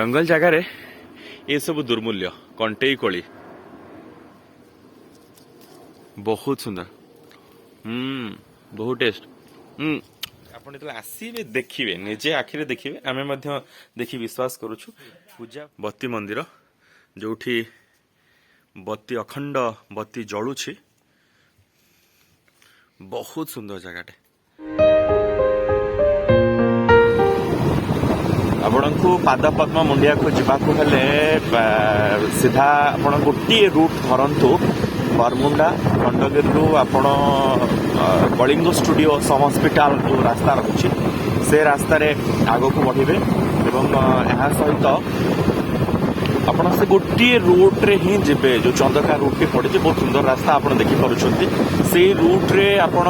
जंगल जगार ये सब दुर्मूल्य कंटेई कोली बहुत सुंदर बहुत टेस्ट आपण जो आसवे देखिए निजे आखिरे देखिए आमे मध्य देखि विश्वास करूछु पूजा बत्ती मंदिर जोठी बत्ती अखंड बत्ती जलुछि बहुत सुंदर जगह आपको पाद पद्म मुंडिया को जावाक हेले सीधा आपण गोटे रूट धरतु बरमुंडा खंडगिरी रु आपण कलिंग स्टूडियो सम हॉस्पिटल जो रास्ता रही से रास्तार आग को बढ़े यहाँ सहित आपण से गोटे रूट रे ही जिबे जो चंदका रूट टी पड़े बहुत सुंदर रास्ता आप देखिपुं से रूट रे आपण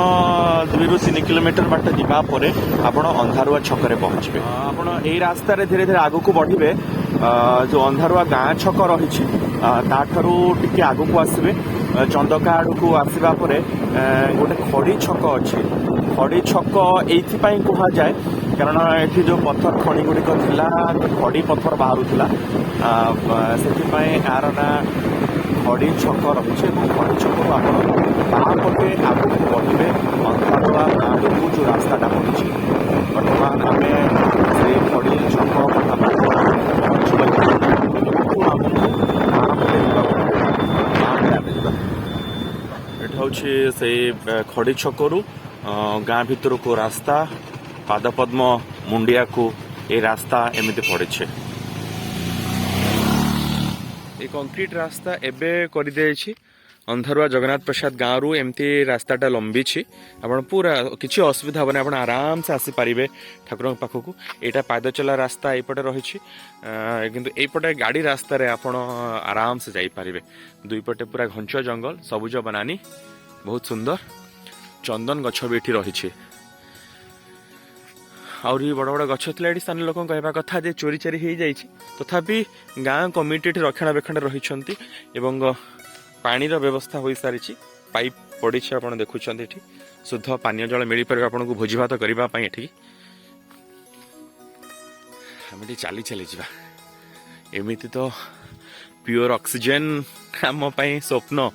2-3 किलोमीटर बाट जावा परे आपण अंधारुआ छकरे पहुंचे आपण यही रास्ता रे धीरे धीरे आग को बढ़े जो अंधारुआ गाँ छक रही टिके आग को आसवे चंदका आड़ को आसवा परे गोटे खड़ी छक अच्छी खड़ी छक एइथिपाई कहा जाए कारण एठी जो पत्थर खଣି गुड़िक थिला खड़ी पत्थर बाहरुला से यार ना खड़ी छक रही खड़ी छक को आप बापटे आगे बढ़े अंधारुआ गाँव को जो रास्ताटा पड़ी बर्तमान आम से खड़ी छक से खड़ी छकरू गाँ भितर को रास्ता पाद पद्म मुंडिया को ये रास्ता एमती पड़े ये कंक्रीट रास्ता एबे कर दे अंधारुआ जगन्नाथ प्रसाद गाँव रु एमती रास्ताटा लंबी आपण पूरा किसी असुविधा हेनी आप आराम से आसीपारे ठाकुर पाखक यहाँ पाद चला रास्ता यपटे रही किंतु यपटे गाड़ी रास्ता रे आपण आराम से जापारे दुई पटे पूरा घंच जंगल सबुज बनानी बहुत सुंदर चंदन गछ भी ये रही आहरी बड़ बड़ गछ थी ये स्थानीय लोक कहवा कथा जे चोरी चोरी हो जाए तथापि गाँ कमिटी रक्षणाबेक्षण रही पानी व्यवस्था हो सारी पाइप पड़ी आप देखुं ये शुद्ध पानीय जल मिल पारे आपको भोजी भात करने ये आम चली चली जा एमती तो प्योर ऑक्सीजन आम स्वप्न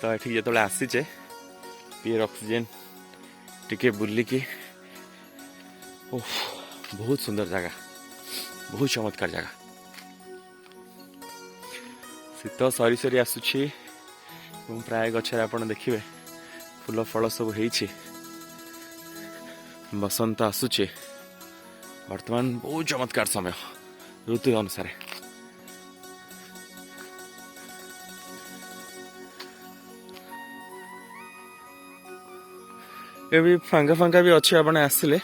तो ये जो आसीचे प्योर ऑक्सीजन टिके बुलिकी बहुत सुंदर जगह बहुत चमत्कार जगह शीत सरी सरी आसुची प्राय गचर आप देखिए फूल फल सब हो बसंत आसुचे वर्तमान बहुत चमत्कार समय ऋतु अनुसार ये भी फांका फांका भी अच्छे आपने आसिले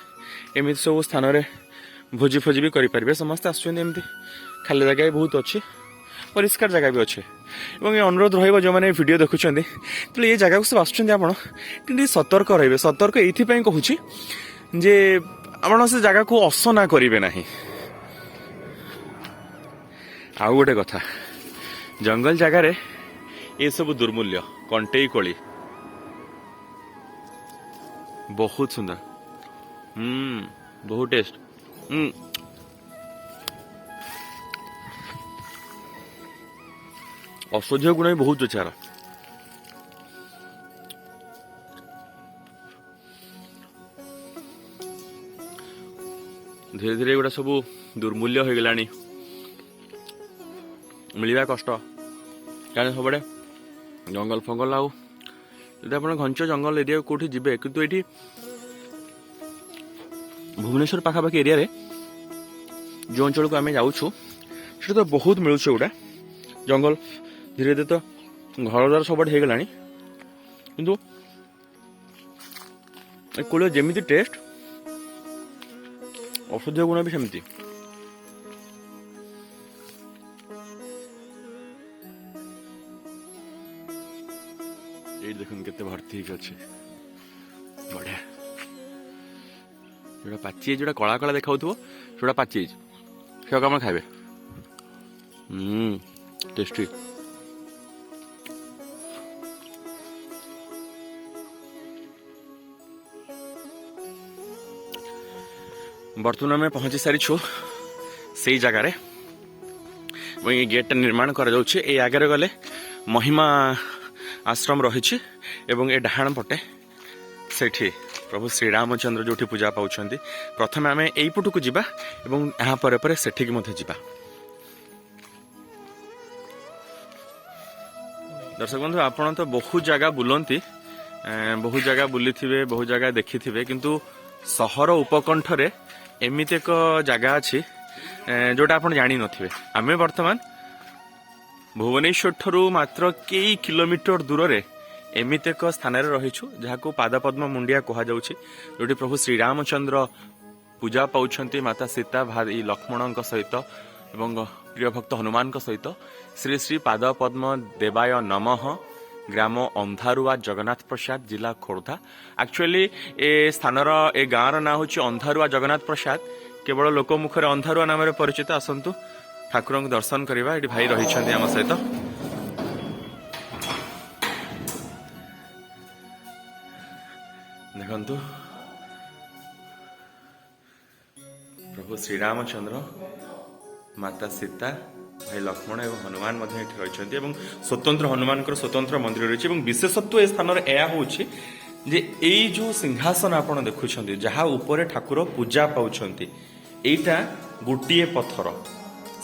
एमती सब स्थान रे भोजी फोजी भी करें समस्त आसमती खाली जगह बहुत अच्छे परिष्कार जगह भी अच्छे ये अनुरोध रही जो मैंने वीडियो देखुं तो ये जगह को सब आसुँच सतर्क रही सतर्क ये कहूँ जे आप से जगह को असना करेंगे ना आउ गोटे कथा जंगल जगार ये सब दुर्मूल्य कंटेई कोली बहुत सुंदर बहुत टेस्ट औषधीय गुण भी बहुत अच्छे धीरे धीरे गुड़ा सब दुर्मूल्य हो गला मिलवा कष्ट क्या सब जंगल फंगल आउ आप घंच जंगल एरिया कौटी जी कितु ये भुवनेश्वर पाखापाखि एरिया रे जो अंचल को आम जाऊँ तो बहुत मिलूँ गोटा जंगल धीरे धीरे तो घर द्वार सब हो गला किंतु कोल जमी टेस्ट औषधीय गुण भी सेमती ये देखुन केते भर्ती अच्छे बढ़िया जोड़ा पाची जोड़ा कला कला देखा जोड़ा पाची से कम खाए टेस्टी बर्तमान में पहुंची सारी ସେଇ ଜାଗାରେ ଏବଂ এই গেটটা ନିର୍ମାଣ କରାଯାଉଛି। এই ଆଗରେ ଗଲେ ମହିମା ଆଶ୍ରମ ରହିଛି ଏବଂ ଏ ଡାହାଣ ପଟେ ସେଠି ପ୍ରଭୁ ଶ୍ରୀରାମଚନ୍ଦ୍ର ଯୋଉଠି ପୂଜା ପାଉଛନ୍ତି। ପ୍ରଥମେ ଆମେ ଏଇପଟକୁ ଯିବା ଏବଂ ଏହା ପରେ ପରେ ସେଠିକି ମଧ୍ୟ ଯିବା। ଦର୍ଶକ ବନ୍ଧୁ ଆପଣ ତ ବହୁତ ଜାଗା ବୁଲନ୍ତି, ବହୁତ ଜାଗା ବୁଲିଥିବେ, ବହୁତ ଜାଗା ଦେଖିଥିବେ, କିନ୍ତୁ ସହର ଉପକଣ୍ଠରେ ଏମିତି ଏକ ଜାଗା ଅଛି ଯୋଉଟା ଆପଣ ଜାଣିନଥିବେ। ଆମେ ବର୍ତ୍ତମାନ ଭୁବନେଶ୍ୱର ଠାରୁ ମାତ୍ର କେଇ କିଲୋମିଟର ଦୂରରେ ଏମିତି ଏକ ସ୍ଥାନରେ ରହିଛୁ ଯାହାକୁ ପାଦପଦ୍ମ ମୁଣ୍ଡିଆ କୁହାଯାଉଛି, ଯୋଉଠି ପ୍ରଭୁ ଶ୍ରୀରାମଚନ୍ଦ୍ର ପୂଜା ପାଉଛନ୍ତି ମାତା ସୀତା ଭାଇ ଲକ୍ଷ୍ମଣଙ୍କ ସହିତ ଏବଂ ପ୍ରିୟ ଭକ୍ତ ହନୁମାନଙ୍କ ସହିତ। ଶ୍ରୀ ଶ୍ରୀ ପାଦପଦ୍ମ ଦେବାୟ ନମଃ, ଗ୍ରାମ ଅନ୍ଧାରୁଆ, ଜଗନ୍ନାଥ ପ୍ରସାଦ, ଜିଲ୍ଲା ଖୋର୍ଦ୍ଧା। ଆକ୍ଚୁଆଲି ଏ ସ୍ଥାନର ଏ ଗାଁର ନାଁ ହେଉଛି ଅନ୍ଧାରୁଆ ଜଗନ୍ନାଥ ପ୍ରସାଦ, କେବଳ ଲୋକ ମୁଖରେ ଅନ୍ଧାରୁଆ ନାମରେ ପରିଚିତ। ଆସନ୍ତୁ ଠାକୁରଙ୍କୁ ଦର୍ଶନ କରିବା। ଏଠି ଭାଇ ରହିଛନ୍ତି ଆମ ସହିତ। ଦେଖନ୍ତୁ ପ୍ରଭୁ ଶ୍ରୀରାମଚନ୍ଦ୍ର, ମାତା ସୀତା, ଭାଇ ଲକ୍ଷ୍ମଣ ଏବଂ ହନୁମାନ ମଧ୍ୟ ଏଠି ରହିଛନ୍ତି ଏବଂ ସ୍ୱତନ୍ତ୍ର ହନୁମାନଙ୍କର ସ୍ୱତନ୍ତ୍ର ମନ୍ଦିର ରହିଛି। ଏବଂ ବିଶେଷତ୍ୱ ଏ ସ୍ଥାନର ଏହା ହେଉଛି ଯେ ଏଇ ଯୋଉ ସିଂହାସନ ଆପଣ ଦେଖୁଛନ୍ତି ଯାହା ଉପରେ ଠାକୁର ପୂଜା ପାଉଛନ୍ତି, ଏଇଟା ଗୋଟିଏ ପଥର,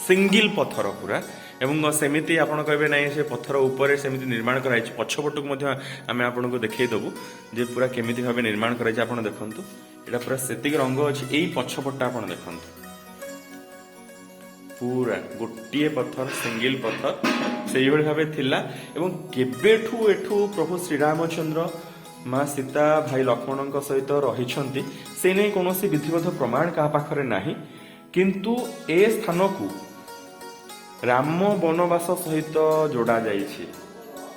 ସିଙ୍ଗିଲ ପଥର ପୁରା। ଏବଂ ସେମିତି ଆପଣ କହିବେ ନାହିଁ ସେ ପଥର ଉପରେ ସେମିତି ନିର୍ମାଣ କରାଯାଇଛି। ପଛପଟକୁ ମଧ୍ୟ ଆମେ ଆପଣଙ୍କୁ ଦେଖେଇଦେବୁ ଯେ ପୁରା କେମିତି ଭାବେ ନିର୍ମାଣ କରାଯାଇଛି। ଆପଣ ଦେଖନ୍ତୁ ଏଇଟା ପୁରା ସେତିକି ରଙ୍ଗ ଅଛି। ଏଇ ପଛପଟଟା ଆପଣ ଦେଖନ୍ତୁ, ପୁରା ଗୋଟିଏ ପଥର, ସିଙ୍ଗିଲ ପଥର ସେଇଭଳି ଭାବେ ଥିଲା। ଏବଂ କେବେଠୁ ଏଠୁ ପ୍ରଭୁ ଶ୍ରୀରାମଚନ୍ଦ୍ର, ମା ସୀତା, ଭାଇ ଲକ୍ଷ୍ମଣଙ୍କ ସହିତ ରହିଛନ୍ତି ସେ ନେଇ କୌଣସି ବିଧିବଦ୍ଧ ପ୍ରମାଣ କାହା ପାଖରେ ନାହିଁ। କିନ୍ତୁ ଏ ସ୍ଥାନକୁ ରାମ ବନବାସ ସହିତ ଯୋଡ଼ା ଯାଇଛି,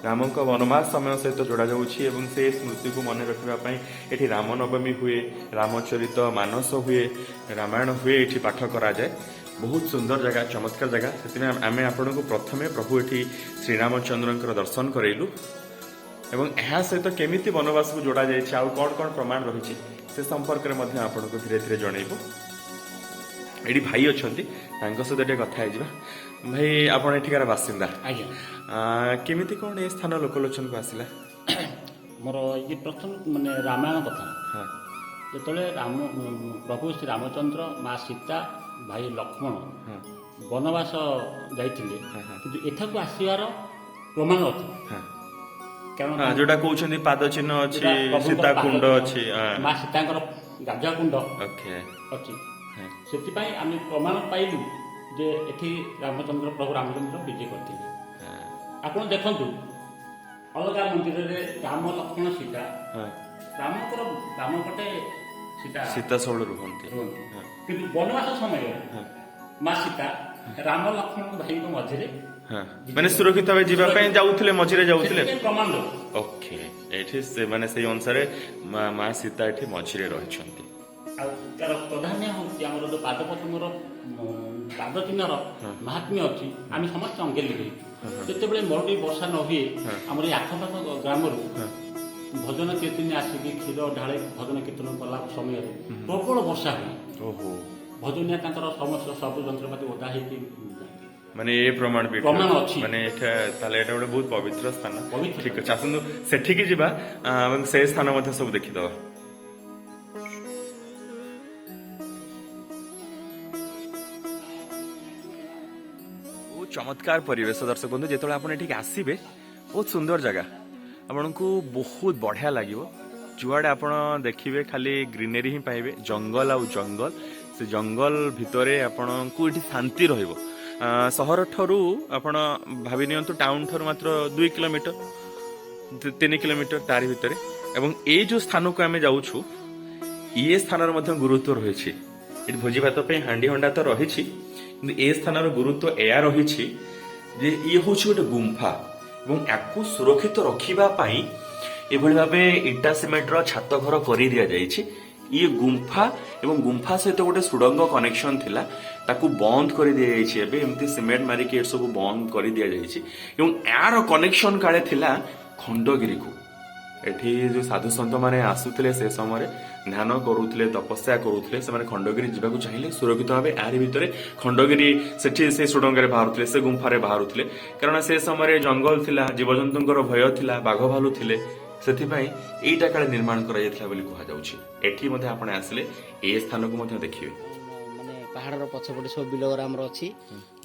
ରାମଙ୍କ ବନବାସ ସମୟ ସହିତ ଯୋଡ଼ା ଯାଉଛି ଏବଂ ସେ ସ୍ମୃତିକୁ ମନେ ରଖିବା ପାଇଁ ଏଠି ରାମନବମୀ ହୁଏ, ରାମଚରିତ ମାନସ ହୁଏ, ରାମାୟଣ ହୁଏ, ଏଠି ପାଠ କରାଯାଏ। ବହୁତ ସୁନ୍ଦର ଜାଗା, ଚମତ୍କାର ଜାଗା। ସେଥିପାଇଁ ଆମେ ଆପଣଙ୍କୁ ପ୍ରଥମେ ପ୍ରଭୁ ଏଠି ଶ୍ରୀରାମଚନ୍ଦ୍ରଙ୍କର ଦର୍ଶନ କରାଇଲୁ ଏବଂ ଏହା ସହିତ କେମିତି ବନବାସକୁ ଯୋଡ଼ା ଯାଇଛି, ଆଉ କ'ଣ କ'ଣ ପ୍ରମାଣ ରହିଛି ସେ ସମ୍ପର୍କରେ ମଧ୍ୟ ଆପଣଙ୍କୁ ଧୀରେ ଧୀରେ ଜଣେଇବୁ। ଏଠି ଭାଇ ଅଛନ୍ତି, ତାଙ୍କ ସହିତ ଟିକେ କଥା ହେଇଯିବା। ଭାଇ ଆପଣ ଏଠିକାର ବାସିନ୍ଦା? ଆଜ୍ଞା। କେମିତି କ'ଣ ଏ ସ୍ଥାନ ଲୋକଲୋଚନକୁ ଆସିଲା? ମୋର ଇଏ ପ୍ରଥମ ମାନେ ରାମାୟଣ କଥା। ହଁ ଯେତେବେଳେ ପ୍ରଭୁ ଶ୍ରୀ ରାମଚନ୍ଦ୍ର, ମା ସୀତା, ଭାଇ ଲକ୍ଷ୍ମଣ ହଁ ବନବାସ ଯାଇଥିଲେ, ହଁ ହଁ କିନ୍ତୁ ଏଠାକୁ ଆସିବାର ପ୍ରମାଣ ଅଛି। ହଁ କାରଣ ଯୋଉଟା କହୁଛନ୍ତି ପାଦ ଚିହ୍ନ ଅଛି, ପ୍ରଭୁଙ୍କର ସୀତା ପାଦ କୁଣ୍ଡ ଚିହ୍ନ, ଅଛି। ମା ସୀତାଙ୍କର ଗାଧୁଆ କୁଣ୍ଡ ଓକେ। ଅଛି। ହଁ ସେଥିପାଇଁ ଆମେ ପ୍ରମାଣ ପାଇଲୁ ଯେ ଏଠି ରାମଚନ୍ଦ୍ର, ପ୍ରଭୁ ରାମଚନ୍ଦ୍ର ବିଜେ କରିଥିଲେ। ହଁ ଆପଣ ଦେଖନ୍ତୁ ଅଲଗା ମନ୍ଦିରରେ ରାମ, ଲକ୍ଷ୍ମଣ, ସୀତା, ହଁ ରାମ ପଟେ ସୀତା ସବୁବେଳେ ରୁହନ୍ତି। ରୁହନ୍ତି। ହଁ କିନ୍ତୁ ବନବାସ ସମୟରେ ହଁ ମା ସୀତା ରାମ, ଲକ୍ଷ୍ମଣ ଭାଇଙ୍କ ମଝିରେ ହଁ ମାନେ ସୁରକ୍ଷିତ ଭାବେ ଯିବା ପାଇଁ ଯାଉଥିଲେ, ମଝିରେ ଯାଉଥିଲେ। ସେଥିପାଇଁ ପ୍ରମାଣ ଦଉ। ଓକେ, ଏଠି ମାନେ ସେଇ ଅନୁସାରେ ମା ସୀତା ଏଠି ମଝିରେ ରହିଛନ୍ତି। ଆଉ ତାର ପ୍ରଧାନ୍ୟ ହେଉଛି ଆମର ଯୋଉ ପାଦପଦ୍ମର ପାଦ ଚିହ୍ନର ମାହାତ୍ମ୍ୟ ଅଛି। ଆମେ ସମସ୍ତେ ଅଙ୍ଗେ ଲିଭେଇଛୁ। ଯେତେବେଳେ ମରୁଡ଼ି ବର୍ଷା ନ ହୁଏ, ଆମର ଏଇ ଆଖପାଖ ଗ୍ରାମରୁ ଭଜନ କୀର୍ତ୍ତନ ଆସିକି କ୍ଷୀର ଢାଳି ଭଜନ କୀର୍ତ୍ତନ କଲା ସମୟରେ ପ୍ରବଳ ବର୍ଷା ହୁଏ। ଓହୋ, ଭଜନିଆ ତାଙ୍କର ସମସ୍ତ ସବୁ ଯନ୍ତ୍ରପାତି ଓଦା ହେଇକି ମାନେ ଏ ପ୍ରମାଣ ବି ପ୍ରମାଣ ଅଛି। ମାନେ ଏଟା ତାହେଲେ ଏଟା ଗୋଟେ ବହୁତ ପବିତ୍ର ସ୍ଥାନ। ପବିତ୍ର ଠିକ ଅଛି, ଆସନ୍ତୁ ସେଠିକି ଯିବା ଏବଂ ସେ ସ୍ଥାନ ମଧ୍ୟ ସବୁ ଦେଖିଦବା। ବହୁତ ଚମତ୍କାର ପରିବେଶ ଦର୍ଶକ ବନ୍ଧୁ। ଯେତେବେଳେ ଆପଣ ଏଠିକି ଆସିବେ, ବହୁତ ସୁନ୍ଦର ଜାଗା, ଆପଣଙ୍କୁ ବହୁତ ବଢିଆ ଲାଗିବ। ଯୁଆଡ଼େ ଆପଣ ଦେଖିବେ ଖାଲି ଗ୍ରୀନେରୀ ହିଁ ପାଇବେ, ଜଙ୍ଗଲ ଆଉ ଜଙ୍ଗଲ। ସେ ଜଙ୍ଗଲ ଭିତରେ ଆପଣଙ୍କୁ ଏଠି ଶାନ୍ତି ରହିବ। ସହର ଠାରୁ ଆପଣ ଭାବି ନିଅନ୍ତୁ ଟାଉନ ଠାରୁ ମାତ୍ର 2 କିଲୋମିଟର 3 କିଲୋମିଟର ତାରି ଭିତରେ। ଏବଂ ଏଇ ଯୋଉ ସ୍ଥାନକୁ ଆମେ ଯାଉଛୁ, ଇଏ ସ୍ଥାନର ମଧ୍ୟ ଗୁରୁତ୍ୱ ରହିଛି। ଏଠି ଭୋଜି ଭାତ ପାଇଁ ହାଣ୍ଡି ହଣ୍ଡା ତ ରହିଛି, କିନ୍ତୁ ଏ ସ୍ଥାନର ଗୁରୁତ୍ୱ ଏହା ରହିଛି ଯେ ଇଏ ହେଉଛି ଗୋଟେ ଗୁମ୍ଫା ଏବଂ ୟାକୁ ସୁରକ୍ଷିତ ରଖିବା ପାଇଁ ଏଭଳି ଭାବେ ଇଟା ସିମେଣ୍ଟର ଛାତ ଘର କରି ଦିଆଯାଇଛି। ଇଏ ଗୁମ୍ଫା ଏବଂ ଗୁମ୍ଫା ସହିତ ଗୋଟେ ସୁଡ଼ଙ୍ଗ କନେକ୍ସନ ଥିଲା, ତାକୁ ବନ୍ଦ କରି ଦିଆଯାଇଛି। ଏବେ ଏମିତି ସିମେଣ୍ଟ ମାରିକି ଏସବୁ ବନ୍ଦ କରି ଦିଆଯାଇଛି ଏବଂ ଏହାର କନେକ୍ସନ କାଳେ ଥିଲା ଖଣ୍ଡଗିରିକୁ। ଏଠି ଯୋଉ ସାଧୁ ସନ୍ଥ ମାନେ ଆସୁଥିଲେ ସେ ସମୟରେ ଧ୍ୟାନ କରୁଥିଲେ ତପସ୍ୟା କରୁଥିଲେ ସେମାନେ ଖଣ୍ଡଗିରି ଯିବାକୁ ଚାହିଁଲେ ସୁରକ୍ଷିତ ଭାବେ ଏହାରି ଭିତରେ ଖଣ୍ଡଗିରି ସେଠି ସେ ସୁଡ଼ଙ୍ଗରେ ବାହାରୁଥିଲେ ସେ ଗୁମ୍ଫାରେ ବାହାରୁଥିଲେ କାରଣ ସେ ସମୟରେ ଜଙ୍ଗଲ ଥିଲା ଜୀବଜନ୍ତୁଙ୍କର ଭୟ ଥିଲା ବାଘ ଭାଲୁ ଥିଲେ ସେଥିପାଇଁ ଏଇଟା କାଳେ ନିର୍ମାଣ କରାଯାଇଥିଲା ବୋଲି କୁହାଯାଉଛି ଏଠି ମଧ୍ୟ ଆପଣ ଆସିଲେ ଏ ସ୍ଥାନକୁ ମଧ୍ୟ ଦେଖିବେ ମାନେ ପାହାଡ଼ର ପଛପଟେ ସବୁ ବିଲଗରା ଆମର ଅଛି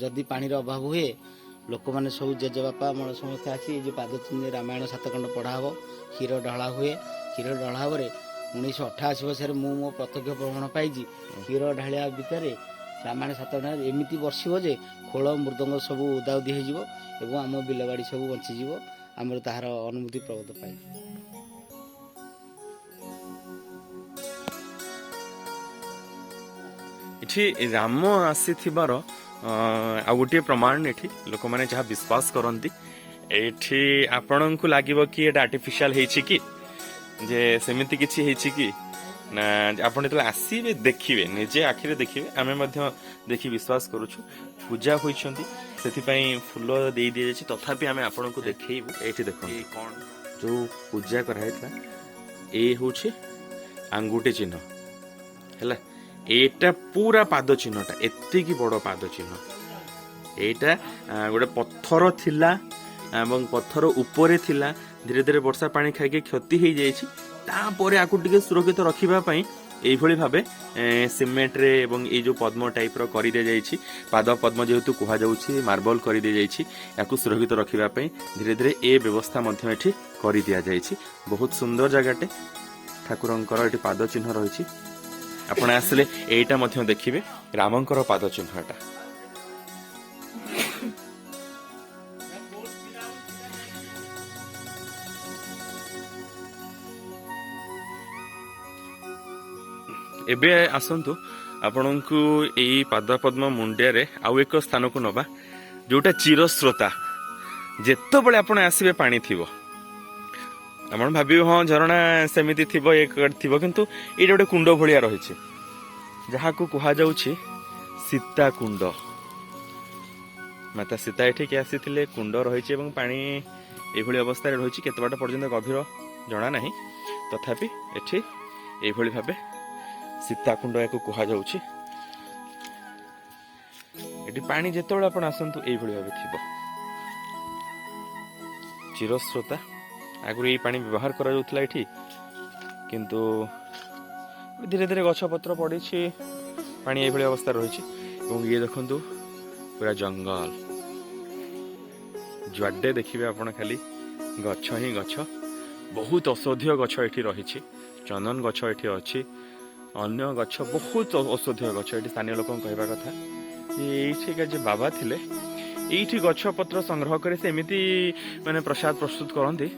ଯଦି ପାଣିର ଅଭାବ ହୁଏ ଲୋକମାନେ ସବୁ ଜେଜେବାପା ଆମର ସମସ୍ତେ ଆସି ଏ ଯେଉଁ ପାଦ ଚିହ୍ନରେ ରାମାୟଣ 7 ଖଣ୍ଡ ପଢ଼ା ହେବ କ୍ଷୀର ଢଳା ହୁଏ କ୍ଷୀର ଢଳା ହେବରେ 1988 ମସିହାରେ ମୁଁ ମୋ ପ୍ରତ୍ୟକ୍ଷ ପ୍ରମାଣ ପାଇଛି କ୍ଷୀର ଢାଳିବା ଭିତରେ ରାମାୟଣ 7 ଖଣ୍ଡ ଏମିତି ବର୍ଷିବ ଯେ ଖୋଳ ମୃଦଙ୍ଗ ସବୁ ଓଦାଉଦି ହେଇଯିବ ଏବଂ ଆମ ବିଲବାଡ଼ି ସବୁ ବଞ୍ଚିଯିବ ଆମର ତାହାର ଅନୁମତି ପ୍ରବତ ପାଇ ଏଠି ରାମ ଆସିଥିବାର ଆଉ ଗୋଟିଏ ପ୍ରମାଣ ଏଠି ଲୋକମାନେ ଯାହା ବିଶ୍ୱାସ କରନ୍ତି ଏଠି ଆପଣଙ୍କୁ ଲାଗିବ କି ଏଟା ଆର୍ଟିଫିସିଆଲ ହେଇଛି କି ଯେ ସେମିତି କିଛି ହେଇଛି କି ନା ଆପଣ ଯେତେବେଳେ ଆସିବେ ଦେଖିବେ ନିଜେ ଆଖିରେ ଦେଖିବେ ଆମେ ମଧ୍ୟ ଦେଖି ବିଶ୍ୱାସ କରୁଛୁ ପୂଜା ହୋଇଛନ୍ତି ସେଥିପାଇଁ ଫୁଲ ଦେଇ ଦିଆଯାଇଛି ତଥାପି ଆମେ ଆପଣଙ୍କୁ ଦେଖେଇବୁ ଏଇଠି ଦେଖନ୍ତୁ କ'ଣ ଯୋଉ ପୂଜା କରାହେଇଥିଲା ଏ ହେଉଛି ଆଙ୍ଗୁଠି ଚିହ୍ନ ହେଲା ଏଇଟା ପୁରା ପାଦ ଚିହ୍ନଟା ଏତିକି ବଡ଼ ପାଦ ଚିହ୍ନ ଏଇଟା ଗୋଟେ ପଥର ଥିଲା ଏବଂ ପଥର ଉପରେ ଥିଲା ଧୀରେ ଧୀରେ ବର୍ଷା ପାଣି ଖାଇକି କ୍ଷତି ହେଇଯାଇଛି ତାପରେ ଆକୁ ଟିକେ ସୁରକ୍ଷିତ ରଖିବା ପାଇଁ এইভাবে ভাবে সিমেন্টরে এবং এই যে পদ্ম টাইপর করে দিয়েছি পাদ পদ্ম যেহেতু কুহযাচ্ছে মার্বল করে দিয়েছি ইয়াকু সুরক্ষিত রাখা ধীরে ধীরে এ ব্যবস্থা মধ্যে এটি করে দিয়েছি বহুত সুন্দর জায়গাটে ঠাকুরঙ্কর এটি পাদ চিহ্ন রয়েছে আপনার আসলে এইটা মধ্যে দেখবে রামঙ্কর পাদ চিহ্নটা एबे आसंतु आपणको एई पादपद्म मुंडिया आउ एक स्थान को नबा जोटा चिरस्रोता जेत बड़े आपण आसबे पानी थिबो आपण भाबी हाँ झरणा सेमिति थिबो एक थिबो किंतु ये गोटे कुंड भलिया रहिছে जहाँ को कहा जाउछि सीता कुंड माता सीता एठिक आसीथिले कुंड रहिছে एवं पानी एभली अवस्था रहिছে केते बाट पर्यंत गभीर जणा नाही तथापि एठी एभली भाबे सीताकुंड या कह जाऊँगी पानी जिते आप आसतु यही भाव थी चिरस्रोता आगुरी ये पानी व्यवहार करा किंतु धीरे धीरे गछपत्र पड़ी पानी ये अवस्था रही ये देखु पूरा जंगल जुआडे देखिए आप खाली गछ ही गछ बहुत औषधीय गछ ये रही चंदन गछ ये अच्छी अन्य गछ बहुत औषधीय गछ ये स्थानीय लोक कहवा कथा ये जे बाबा थिले ये गछ पत्र संग्रह करे से एमती माने प्रसाद प्रस्तुत करती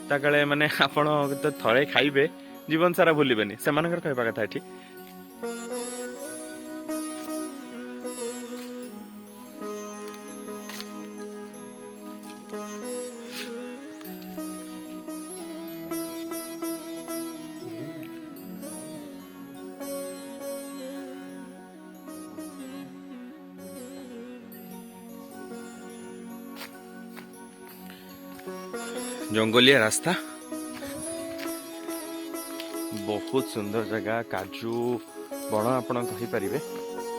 ताकाले माने आपण तो थरे खाइबे जीवन सारा भूलिबेनी से कहवा कथा ये जंगलिया रास्ता बहुत सुंदर जगह काजू बण आपण कहीपर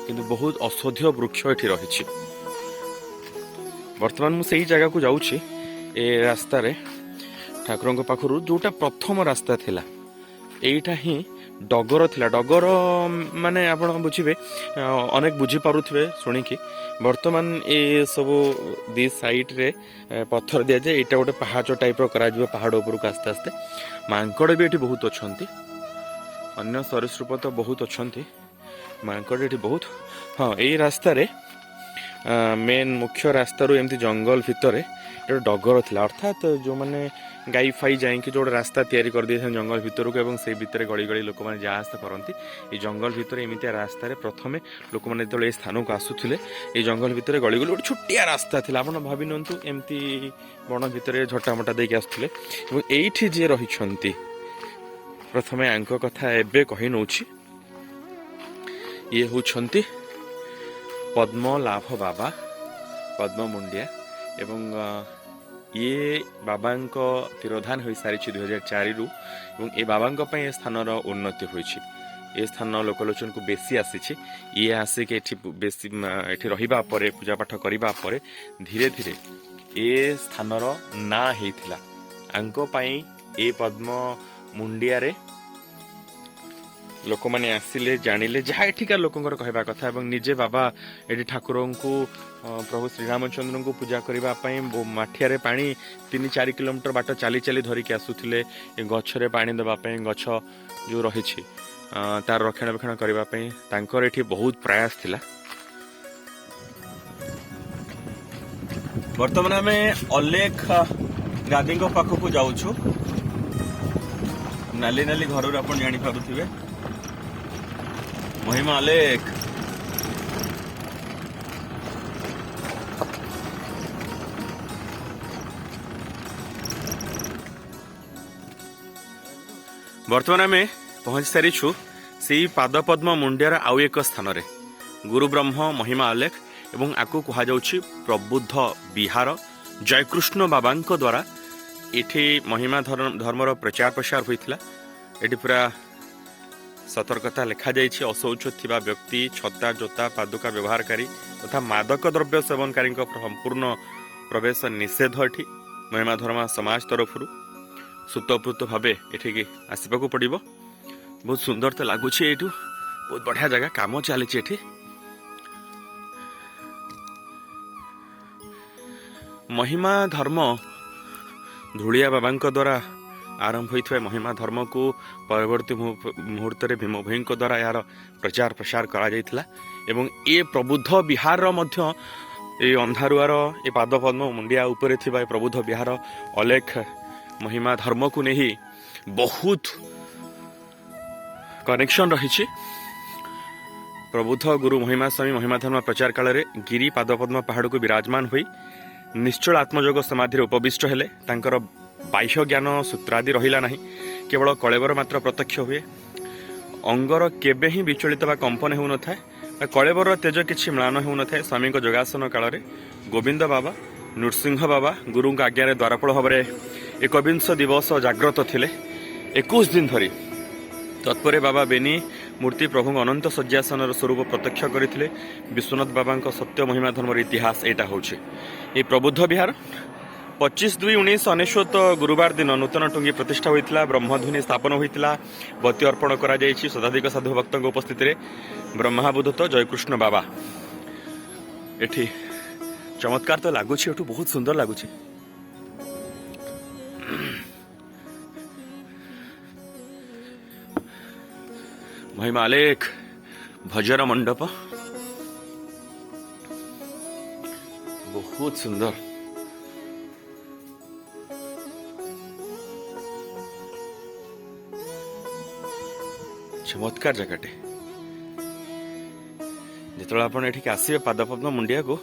किंतु बहुत औषधीय वृक्ष ये रही बर्तमान मुझे जगह को जाऊँगी ए रास्ता रे ठाकुर पाखु जोटा प्रथम रास्ता थिला एटा ही डगर थिला डगर माने आप बुझे अनेक बुझी पारुथिबे शुणिकी बर्तमान ए सब दी साइड रे पत्थर दिया जाए यहाँ गोटे पहाड़ टाइप करा पहाड़ उपरको आस्ते आस्ते मांकड़ भी ये बहुत अच्छा अन्य सरीसृप तो बहुत अच्छा मांकड़ ये बहुत हाँ यही रास्ता रे मेन मुख्य रास्ता रू एमती जंगल भितर डगर थिला अर्थात जो मैंने गाई फाई जाइए जो रास्ता तैयारी कर दिए जंगल भितर को एवं से भितर गली गली लोक मैंने जा आसा करती ये जंगल भितर एमती रास्तार प्रथम लोक मैंने जो स्थान को आसुले ये जंगल भितर गली गली गोटे छोटिया रास्ता था आप भावी नियंतु एमती बण भितर झटामटा देके आसुले एठी जे रही प्रथम आंक कथा एबे कही नौछि ये होछंती पद्मलाभ बाबा पद्म मुंडिया एवं ये बाबा तिरोधान हो सारी 2004 रु ए बाबा ए स्थानर उन्नति होइछि ए स्थान लोकलोचन को बेसी आसी ये आसिक बेसी एठी रहिबा परे पूजा पाठ करिबा परे धीरे धीरे ए स्थानर ना हेइथिला आंको पई ए पद्म मुंडिया रे लोक मैंने आसिले जानिले जहाँ एठिकार लोकंर कहवा कथा एवं निजे बाबा एठी ठाकुर को प्रभु श्रीरामचंद्र को पूजा करने माठिया पानी 3-4 किलोमीटर बाट चली चली धरिकी आसुले गछरे पानी देवाई गछ जो रही तार रक्षणाबेक्षण करने एठी बहुत प्रयास थिला। वर्तमान आम अलेख गादी पाखक जाऊँ नाली नाली घर आप जापारे महिमा अलेख वर्तमान आम पहुंच सारीछु से पादपद्म मुंडियार आउ एक स्थान रे गुरु ब्रह्म महिमा अलेख एवं आकु कहा जाउछि प्रबुद्ध विहार जयकृष्ण बाबा द्वारा एठी महिमा धर्मर प्रचार प्रसार होइथिला। एठी पूरा सतर्कता लिखा जाइछि अशौच थिबा व्यक्ति छता जोता पादुका व्यवहारकारी तथा मादक द्रव्य सेवनकारी संपूर्ण प्रवेश निषेध एठी महिमा धर्म समाज तरफ सुतपूत भाव एठिकी आसवाक पड़ो। बहुत सुंदर तो लगुच एठू बहुत बढ़िया जगह काम चली एठी महिमा धर्म धूलिया बाबा द्वारा आरंभ होता महिमा धर्म को परवर्ती मुहूर्त में भीम भई द्वारा यार प्रचार प्रसार करा एवं ए प्रबुद्ध विहार मध्य ए अंधारुआर ए पादपद्म मुंडिया उपरे थिबा ए प्रबुद्ध विहार अलेख महिमा धर्म को नहीं बहुत कनेक्शन रही। प्रबुद्ध गुरु महिमा स्वामी महिमा धर्म प्रचार काल रे गिरी पादपद्म पहाड़ को विराजमान हुई निश्चल आत्मयोग समाधि उपविष्ट हेले तांकर बाह्य ज्ञान सूत्रादि रहिला नहीं केवल कलेवर मात्र प्रत्यक्ष हुए अंगर केबे ही विचलित बा कंपन हो नथाए कलेवर तेज किछि म्लान हो नथाए। स्वामी जोगासन काल रे गोविंद बाबा नृसिंह बाबा गुरु आज्ञा द्वारपाल भाव में 21 दिवस जाग्रत थिले 21 दिन धरी तत्परे बाबा बेनी मूर्ति प्रभु अनंत शଯ୍यासन स्वरूप प्रत्यक्ष करते विश्वनाथ बाबा सत्य महिमा धर्म इतिहास यहाँ हूँ ये प्रबुद्ध विहार 25/2/1999 गुरुवार दिन नूतन टुंगी प्रतिष्ठा होता ब्रह्मध्वनि स्थापन होता बत्ती अर्पण कर शताधिक साधु भक्त उपस्थित ब्रह्माबुधत जयकृष्ण बाबा एठी चमत्कार तो लगुच बहुत सुंदर लगुच। महिमा अलेख भजन मंडप बहुत सुंदर चमत्कार जगटे जो आप आसवे पादपद्म मुंडिया को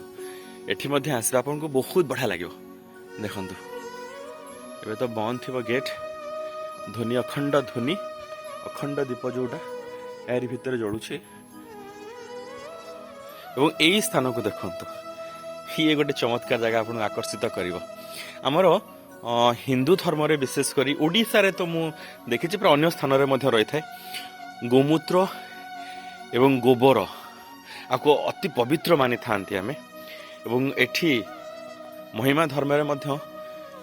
एठी मध्य आसवे आपको बहुत बढ़िया लगे देखु एवं तो बंद थी गेट ध्वनि अखंड दीप जोटा यार भितर जलुचे एवं यही स्थान को देखु ये गोटे चमत्कार जगह आपको आकर्षित कर आमर हिंदू धर्म रे विशेषकर ओडिशा रे तो मु देखी प्राय अन्य स्थान में रही था गोमूत्र एवं गोबर आपको अति पवित्र मानि थांती आमे एवं एठी महिमा धर्म रे मध्य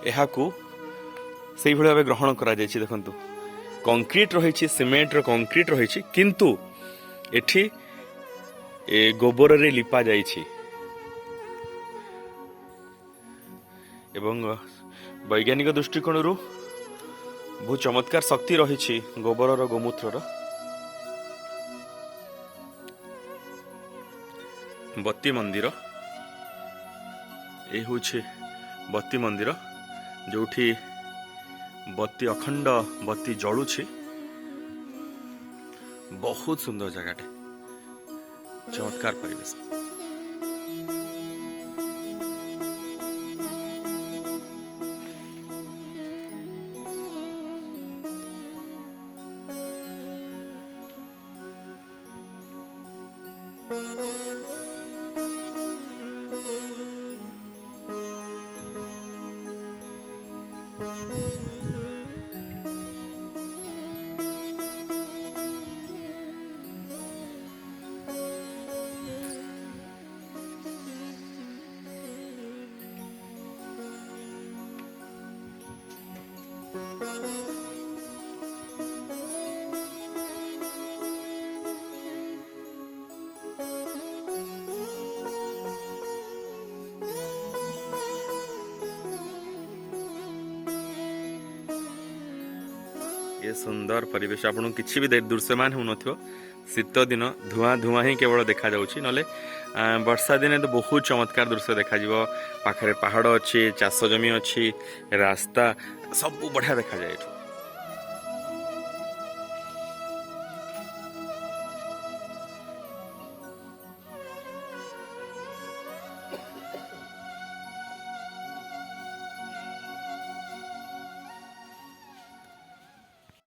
एहाकू से भाव ग्रहण करा जायछि। देखंतु कंक्रीट रही सीमेंट रो कंक्रीट रही किंतु एठी ए गोबर रे लिपा जायछि एवं वैज्ञानिक दृष्टिकोण रु बहुत चमत्कार शक्ति रही गोबर रो गोमूत्र रो। बत्ती मंदिर ये हूँ बत्ती मंदिर जोठी बत्ती अखंड बत्ती जलुछि बहुत सुंदर जगह चमत्कार परिवेश। के सुंदर परिवेश आपन किछि भी दृश्यमान होनथियो शीत दिन धुआं धुआं ही केवल देखा जाउछि नले वर्षा दिने तो बहुत चमत्कार दृश्य देखा जिवो पाखरे पहाड़ अछि चाष जमी अछि रास्ता सब बढ़िया देखा जाए।